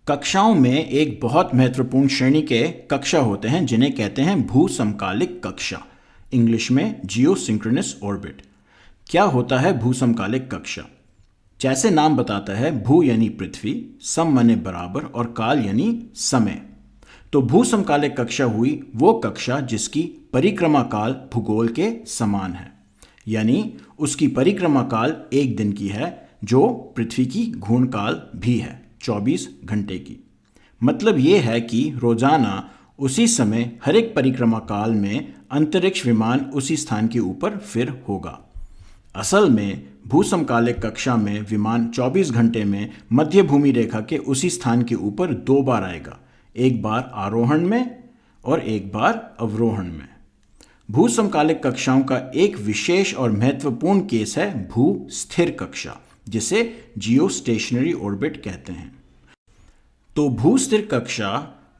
कक्षाओं में एक बहुत महत्वपूर्ण श्रेणी के कक्षा होते हैं जिन्हें कहते हैं भूसमकालिक कक्षा, इंग्लिश में जियोसिंक्रोनस ऑर्बिट। क्या होता है भूसमकालिक कक्षा? जैसे नाम बताता है, भू यानी पृथ्वी, सम माने बराबर और काल यानी समय। तो भूसमकालिक कक्षा हुई वो कक्षा जिसकी परिक्रमा काल भूगोल के समान है, यानी उसकी परिक्रमा काल एक दिन की है, जो पृथ्वी की घूर्णन काल भी है 24 घंटे की। मतलब ये है कि रोजाना उसी समय हर एक परिक्रमा काल में अंतरिक्ष विमान उसी स्थान के ऊपर फिर होगा। असल में भूसमकालिक कक्षा में विमान 24 घंटे में मध्य भूमि रेखा के उसी स्थान के ऊपर 2 बार आएगा, एक बार आरोहण में और एक बार अवरोहण में। भूसमकालिक कक्षाओं का एक विशेष और महत्वपूर्ण केस है भू स्थिर कक्षा, जिसे जियोस्टेशनरी ऑर्बिट कहते हैं। तो भूस्थिर कक्षा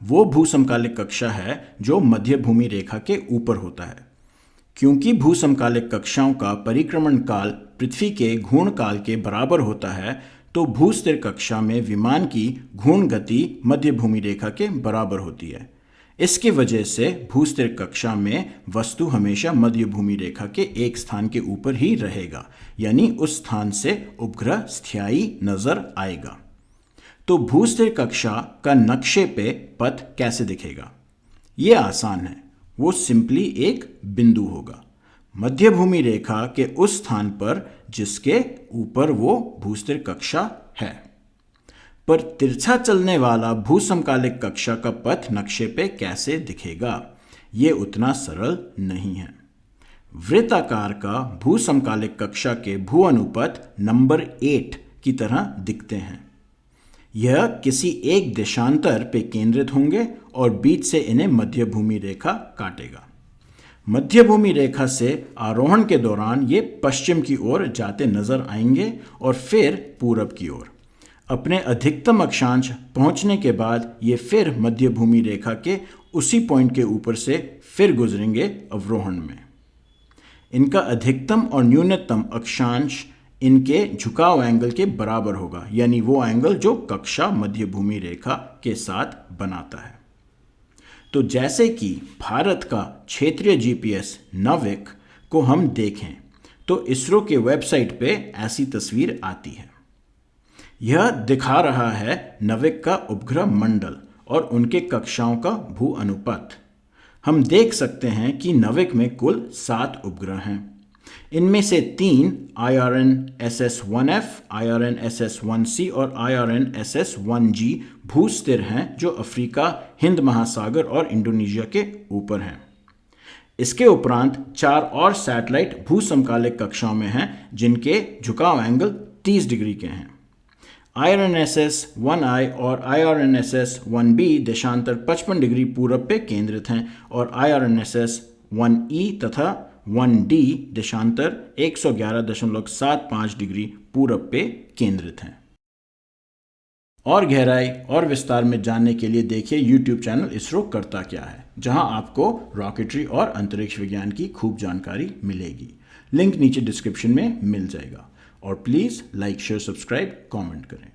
वो भूसमकालिक कक्षा है जो मध्य भूमि रेखा के ऊपर होता है। क्योंकि भूसमकालिक कक्षाओं का परिक्रमण काल पृथ्वी के घूर्णन काल के बराबर होता है, तो भूस्थिर कक्षा में विमान की घूर्णन गति मध्य भूमि रेखा के बराबर होती है। इसकी वजह से भूस्थिर कक्षा में वस्तु हमेशा मध्य भूमि रेखा के एक स्थान के ऊपर ही रहेगा, यानी उस स्थान से उपग्रह स्थायी नजर आएगा। तो भूस्थिर कक्षा का नक्शे पे पथ कैसे दिखेगा? ये आसान है, वो सिंपली एक बिंदु होगा मध्य भूमि रेखा के उस स्थान पर जिसके ऊपर वो भूस्थिर कक्षा है। पर तिरछा चलने वाला भूसमकालिक कक्षा का पथ नक्शे पे कैसे दिखेगा? ये उतना सरल नहीं है। वृत्ताकार का भूसमकालिक कक्षा के भू अनुपथ नंबर 8 की तरह दिखते हैं। यह किसी एक देशांतर पे केंद्रित होंगे और बीच से इन्हें मध्य भूमि रेखा काटेगा। मध्य भूमि रेखा से आरोहण के दौरान ये पश्चिम की ओर जाते नजर आएंगे और फिर पूरब की ओर। अपने अधिकतम अक्षांश पहुंचने के बाद ये फिर मध्य भूमि रेखा के उसी पॉइंट के ऊपर से फिर गुजरेंगे अवरोहण में। इनका अधिकतम और न्यूनतम अक्षांश इनके झुकाव एंगल के बराबर होगा, यानी वो एंगल जो कक्षा मध्य भूमि रेखा के साथ बनाता है। तो जैसे कि भारत का क्षेत्रीय जीपीएस नाविक को हम देखें तो इसरो के वेबसाइट पे ऐसी तस्वीर आती है। यह दिखा रहा है नाविक का उपग्रह मंडल और उनके कक्षाओं का भू अनुपात। हम देख सकते हैं कि नाविक में कुल 7 उपग्रह हैं। इनमें से 3 IRNSS-1F, IRNSS-1C और IRNSS-1G भूस्थिर हैं, जो अफ्रीका, हिंद महासागर और इंडोनेशिया के ऊपर हैं। इसके उपरांत 4 और सैटेलाइट भूसमकालिक कक्षाओं में हैं, जिनके झुकाव एंगल 30 डिग्री के हैं। IRNSS-1I और IRNSS-1B देशांतर 55 डिग्री पूरब पे केंद्रित हैं और IRNSS-1E तथा 1D देशांतर 111.75 डिग्री पूरब पे केंद्रित हैं। और गहराई और विस्तार में जानने के लिए देखिए YouTube चैनल इसरो करता क्या है, जहां आपको रॉकेटरी और अंतरिक्ष विज्ञान की खूब जानकारी मिलेगी। लिंक नीचे डिस्क्रिप्शन में मिल जाएगा। और please like, share, subscribe, comment करें।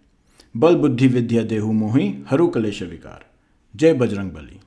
बल बुद्धि विद्या देहु मोहि, हरु कलेश विकार। जय बजरंग बली।